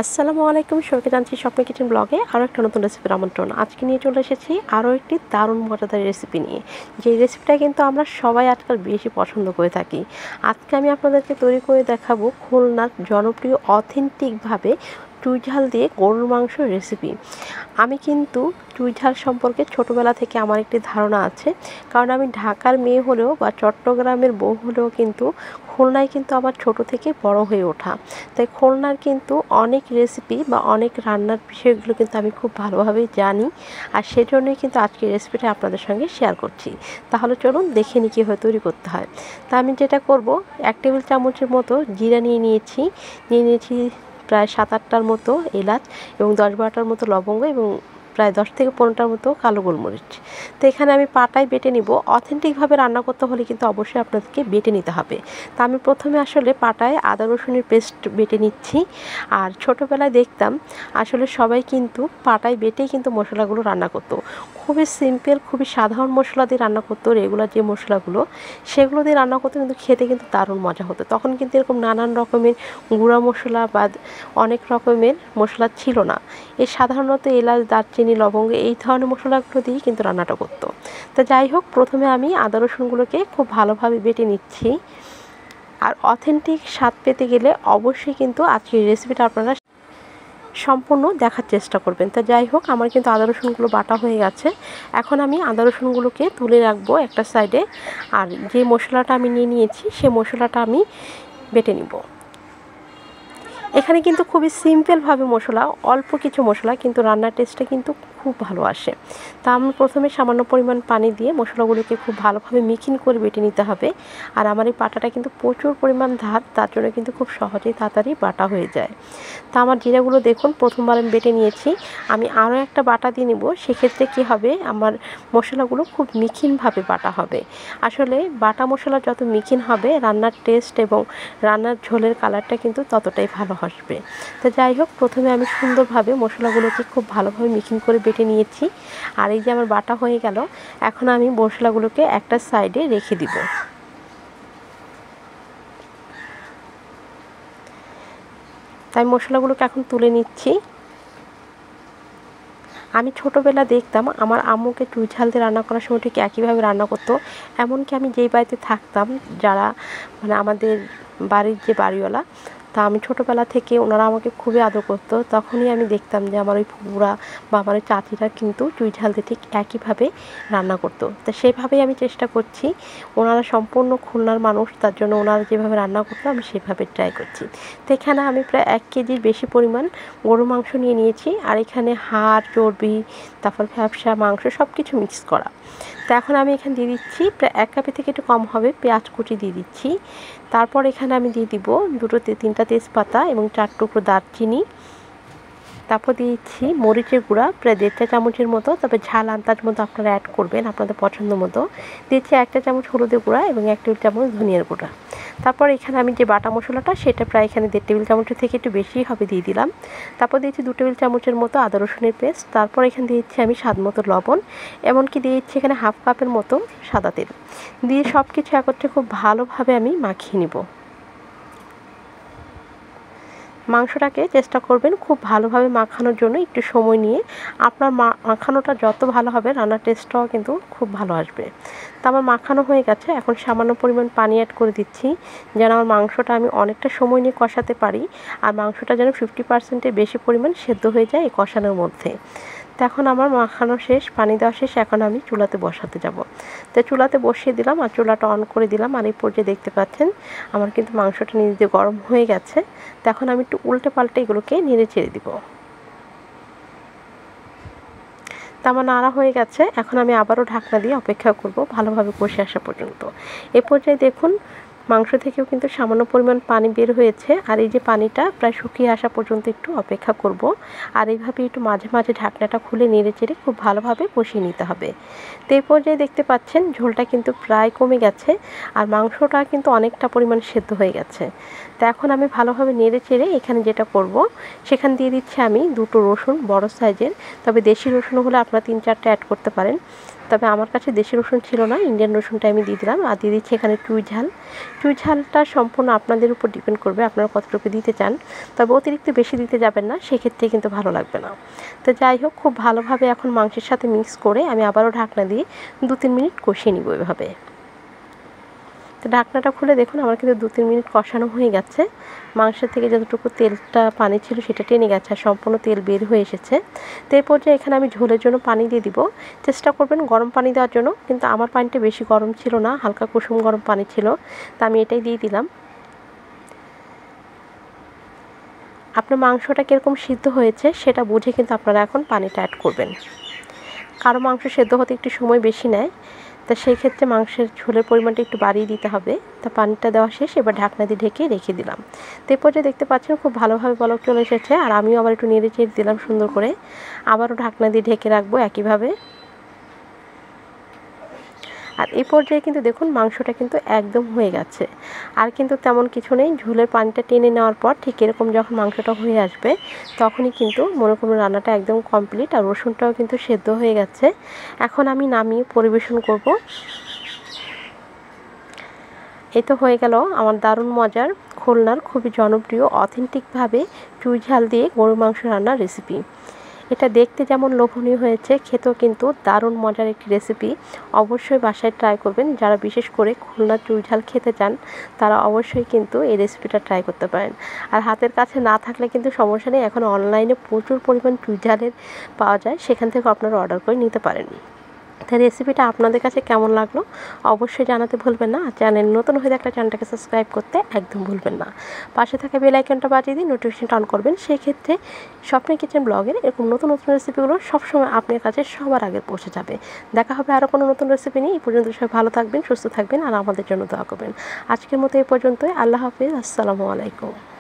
আসসালামু আলাইকুম, সবাইকে জানছি স্বপ্ন কিচেন ব্লগে আরও একটা নতুন রেসিপির আমন্ত্রণ। আজকে নিয়ে চলে এসেছি আরও একটি দারুণ মজাদার রেসিপি নিয়ে, যে রেসিপিটা কিন্তু আমরা সবাই আজকাল বেশি পছন্দ করে থাকি। আজকে আমি আপনাদেরকে তৈরি করে দেখাবো খুলনার জনপ্রিয় অথেন্টিকভাবে চুই ঝাল দিয়ে গরুর মাংস রেসিপি। আমি কিন্তু চুই ঝাল সম্পর্কে ছোটোবেলা থেকে আমার একটি ধারণা আছে, কারণ আমি ঢাকার মেয়ে হলেও বা চট্টগ্রামের বউ হলেও কিন্তু খুলনায় কিন্তু আমার ছোট থেকে বড় হয়ে ওঠা। তাই খুলনার কিন্তু অনেক রেসিপি বা অনেক রান্নার বিষয়গুলো কিন্তু আমি খুব ভালোভাবেই জানি, আর সেজন্যই কিন্তু আজকের রেসিপিটা আপনাদের সঙ্গে শেয়ার করছি। তাহলে চলুন দেখে নিই কীভাবে তৈরি করতে হয়। তা আমি যেটা করব, 1 টেবিল চামচের মতো জিরা নিয়ে নিয়েছি প্রায় 7-8টার মতো এলাচ এবং 10-12টার মতো লবঙ্গ এবং প্রায় 10 থেকে 15টার মতো কালো গোলমরিচ। তো এখানে আমি পাটায় বেটে নিব। অথেন্টিকভাবে রান্না করতে হলে কিন্তু অবশ্যই আপনাদেরকে বেটে নিতে হবে। তা আমি প্রথমে আসলে পাটায় আদা রসুনের পেস্ট বেটে নিচ্ছি। আর ছোটোবেলায় দেখতাম আসলে সবাই কিন্তু পাটায় বেটেই কিন্তু মশলাগুলো রান্না করতো। খুবই সিম্পল, খুবই সাধারণ মশলা দিয়ে রান্না করতো। রেগুলার যে মশলাগুলো সেগুলো দিয়ে রান্না করতে কিন্তু খেতে কিন্তু দারুণ মজা হতো। তখন কিন্তু এরকম নানান রকমের গুঁড়া মশলা বা অনেক রকমের মশলা ছিল না। এই সাধারণত এলাচ, দারচিনি, লবঙ্গ এই ধরনের মশলাগুলো দিয়েই কিন্তু রান্নাটা করতো। তা যাই হোক, প্রথমে আমি আদা রসুনগুলোকে খুব ভালোভাবে বেটে নিচ্ছি। আর অথেন্টিক স্বাদ পেতে গেলে অবশ্যই কিন্তু আজকের রেসিপিটা আপনারা সম্পূর্ণ দেখার চেষ্টা করবেন। তা যাই হোক, আমার কিন্তু আদা রসুনগুলো বাটা হয়ে গেছে। এখন আমি আদা রসুনগুলোকে তুলে রাখবো একটা সাইডে। আর যে মশলাটা আমি নিয়ে নিয়েছি সে মশলাটা আমি বেটে নিব। এখানে কিন্তু খুবই সিম্পলভাবে মশলা, অল্প কিছু মশলা, কিন্তু রান্নার টেস্টটা কিন্তু খুব ভালো আসে। তা আমি প্রথমে সামান্য পরিমাণ পানি দিয়ে মশলাগুলোকে খুব ভালোভাবে মিক্সিং করে বেটে নিতে হবে। আর আমার এই বাটাটা কিন্তু প্রচুর পরিমাণ ধার, তার জন্য কিন্তু খুব সহজেই তাড়াতাড়ি বাটা হয়ে যায়। তা আমার জিরাগুলো দেখুন প্রথমবার আমি বেটে নিয়েছি। আমি আরও একটা বাটা দিয়ে নেব। সেক্ষেত্রে কী হবে, আমার মশলাগুলো খুব মিহিনভাবে বাটা হবে। আসলে বাটা মশলা যত মিহিন হবে রান্নার টেস্ট এবং রান্নার ঝোলের কালারটা কিন্তু ততটাই ভালো আসবে। তো যাই হোক, প্রথমে আমি সুন্দরভাবে মশলাগুলোকে খুব ভালোভাবে মিক্সিং করে বেটে নিয়েছি। আর এই যে আমার বাটা হয়ে গেল, এখন আমি মশলাগুলোকে একটা সাইডে রেখে দিব। তাই মশলাগুলোকে এখন তুলে নিচ্ছি। আমি ছোটোবেলা দেখতাম আমার আম্মুকে চুই ঝাল দিয়ে রান্না করার সময় ঠিক একইভাবে রান্না করতো। এমনকি আমি যেই বাড়িতে থাকতাম, যারা আমাদের বাড়ির যে বাড়িওয়ালা, তা আমি ছোটোবেলা থেকে ওনারা আমাকে খুবই আদর করতো। তখনই আমি দেখতাম যে আমার ওই ফুপুরা বা আমার ওই চাচিরা কিন্তু চুই ঝাল দিয়ে ঠিক একইভাবে রান্না করতো। তা সেভাবেই আমি চেষ্টা করছি। ওনারা সম্পূর্ণ খুলনার মানুষ, তার জন্য ওনারা যেভাবে রান্না করতো আমি সেভাবে ট্রাই করছি। তো এখানে আমি প্রায় 1 কেজির বেশি পরিমাণ গরু মাংস নিয়ে নিয়েছি। আর এখানে হাড়, চর্বি, তারপর ফ্যাপসা মাংস সব কিছু মিক্স করা। তো এখন আমি এখানে দিয়ে দিচ্ছি প্রায় 1 কাপের থেকে একটু কম হবে পেঁয়াজ কুচি দিয়ে দিচ্ছি। তারপর এখানে আমি দিয়ে দিব 2-3টা তেজপাতা এবং 4 টুকরো দারচিনি। তারপর দিয়েছি মরিচের গুঁড়া প্রায় 1.5 চামচের মতো, তবে ঝাল আন্দাজ মতো আপনারা অ্যাড করবেন আপনাদের পছন্দ মতো। দিয়েছি 1 চামচ হলুদের গুঁড়া এবং 1 টেবিল চামচ ধনিয়ার গুঁড়া। তারপর এখানে আমি যে বাটা মশলাটা সেটা প্রায় এখানে 1.5 টেবিল চামচের থেকে একটু বেশিই হবে দিয়ে দিলাম। তারপর দিয়েছি 2 টেবিল চামচের মতো আদা রসুনের পেস্ট। তারপর এখানে দিয়েছি আমি স্বাদ মতো লবণ, এমনকি দিয়েছি এখানে 1/2 কাপের মতো সাদা তেল। দিয়ে সব কিছু একত্রে খুব ভালোভাবে আমি মাখিয়ে নিব। মাংসটাকে চেষ্টা করবেন খুব ভালোভাবে মাখানোর জন্য, একটু সময় নিয়ে। আপনার মাখানোটা যত ভালো হবে রান্নার টেস্টটাও কিন্তু খুব ভালো আসবে। তা আমার মাখানো হয়ে গেছে। এখন সামান্য পরিমাণ পানি অ্যাড করে দিচ্ছি, যেন আমার মাংসটা আমি অনেকটা সময় নিয়ে কষাতে পারি। আর মাংসটা যেন 50%-এর বেশি পরিমাণ সেদ্ধ হয়ে যায় এই কষানোর মধ্যে। তো এখন আমার মাখানো শেষ, পানি দেওয়া শেষ। এখন আমি চুলাতে বসাতে যাব। তো চুলাতে বসিয়ে দিলাম আর চুলাটা অন করে দিলাম। আর এই পর্যায়ে দেখতে পাচ্ছেন আমার কিন্তু মাংসটা নিজে দিয়ে গরম হয়ে গেছে। তো এখন আমি একটু উল্টে পাল্টে এগুলোকে নেড়ে চেড়ে দিব। তা আমার নাড়া হয়ে গেছে। এখন আমি আবারও ঢাকনা দিয়ে অপেক্ষা করব ভালোভাবে কষে আসা পর্যন্ত। এ পর্যায়ে দেখুন মাংস থেকেও কিন্তু সামান্য পরিমাণ পানি বের হয়েছে। আর এই যে পানিটা প্রায় শুকিয়ে আসা পর্যন্ত একটু অপেক্ষা করব। আর এইভাবে একটু মাঝে মাঝে ঢাকনাটা খুলে নেড়ে চেড়ে খুব ভালোভাবে কষিয়ে নিতে হবে। তো এই পর্যায়ে দেখতে পাচ্ছেন ঝোলটা কিন্তু প্রায় কমে গেছে আর মাংসটা কিন্তু অনেকটা পরিমাণ সেদ্ধ হয়ে গেছে। তো এখন আমি ভালোভাবে নেড়ে চেড়ে এখানে যেটা করব, সেখানে দিয়ে দিচ্ছি আমি 2টো রসুন বড় সাইজের, তবে দেশি রসুন হলে আপনারা 3-4টা অ্যাড করতে পারেন। তবে আমার কাছে দেশি রসুন ছিল না, ইন্ডিয়ান রসুনটা আমি দিয়ে দিলাম। আর দিয়ে দিচ্ছি এখানে চুই ঝাল। চুই ঝালটা সম্পূর্ণ আপনাদের উপর ডিপেন্ড করবে আপনারা কতটুকু দিতে চান, তবে অতিরিক্ত বেশি দিতে যাবেন না, সেক্ষেত্রে কিন্তু ভালো লাগবে না। তো যাই হোক, খুব ভালোভাবে এখন মাংসের সাথে মিক্স করে আমি আবারও ঢাকনা দিয়ে 2-3 মিনিট কষিয়ে নিব এভাবে। তো ঢাকনাটা খুলে দেখুন আমার কিন্তু 2-3 মিনিট কষানো হয়ে গেছে। মাংসের থেকে যতটুকু তেলটা পানি ছিল সেটা টেনে গেছে আর সম্পূর্ণ তেল বের হয়ে এসেছে। তো এই পর্যায়ে এখানে আমি ঝোলের জন্য পানি দিয়ে দিব। চেষ্টা করবেন গরম পানি দেওয়ার জন্য, কিন্তু আমার পানিটা বেশি গরম ছিল না, হালকা কুসুম গরম পানি ছিল, তা আমি এটাই দিয়ে দিলাম। আপনার মাংসটা কীরকম সিদ্ধ হয়েছে সেটা বুঝে কিন্তু আপনারা এখন পানিটা অ্যাড করবেন। কারো মাংস সেদ্ধ হতে একটু সময় বেশি নেয়, তা সেই ক্ষেত্রে মাংসের ঝোলের পরিমাণটা একটু বাড়িয়ে দিতে হবে। তা পানিটা দেওয়া শেষ, এবার ঢাকনা দিয়ে ঢেকে রেখে দিলাম। তো এই পর্যায়ে দেখতে পাচ্ছেন খুব ভালোভাবে বলক চলে এসেছে, আর আমিও আবার একটু নেড়ে চেড়ে দিলাম সুন্দর করে। আবারও ঢাকনা দিয়ে ঢেকে রাখবো একইভাবে। আর এই পর্যায়ে কিন্তু দেখুন মাংসটা কিন্তু একদম হয়ে গেছে, আর কিন্তু তেমন কিছু নেই। ঝোলের পানিটা টেনে নেওয়ার পর ঠিক এরকম যখন মাংসটা হয়ে আসবে তখনই কিন্তু মনে করুন রান্নাটা একদম কমপ্লিট, আর রসুনটাও কিন্তু সেদ্ধ হয়ে গেছে। এখন আমি নামিয়ে পরিবেশন করব। এই তো হয়ে গেল আমার দারুণ মজার খুলনার খুবই জনপ্রিয় অথেন্টিকভাবে চুই ঝাল দিয়ে গরুর মাংস রান্নার রেসিপি। এটা দেখতে যেমন লোভনীয় হয়েছে, খেতেও কিন্তু দারুণ মজার একটি রেসিপি। অবশ্যই বাসায় ট্রাই করবেন। যারা বিশেষ করে খুলনার চুই ঝাল খেতে চান তারা অবশ্যই কিন্তু এই রেসিপিটা ট্রাই করতে পারেন। আর হাতের কাছে না থাকলে কিন্তু সমস্যা নেই, এখন অনলাইনে প্রচুর পরিমাণ চুই ঝালের পাওয়া যায়, সেখান থেকে আপনারা অর্ডার করে নিতে পারেন। তাই রেসিপিটা আপনাদের কাছে কেমন লাগলো অবশ্যই জানাতে ভুলবেন না। আর চ্যানেল নতুন হয়ে থাকলে চ্যানেলটাকে সাবস্ক্রাইব করতে একদম ভুলবেন না। পাশে থাকা বেল আইকনটা বাজিয়ে দিয়ে নোটিফিকেশনটা অন করবেন। সেক্ষেত্রে স্বপ্নের কিচেন ব্লগের এরকম নতুন নতুন রেসিপিগুলো সবসময় আপনার কাছে সবার আগে পৌঁছে যাবে। দেখা হবে আরও কোনো নতুন রেসিপি নিয়ে। এই পর্যন্ত সবাই ভালো থাকবেন, সুস্থ থাকবেন, আর আমাদের জন্য দোয়া করবেন। আজকের মতো এই পর্যন্তই। আল্লাহ হাফিজ, আসসালামু আলাইকুম।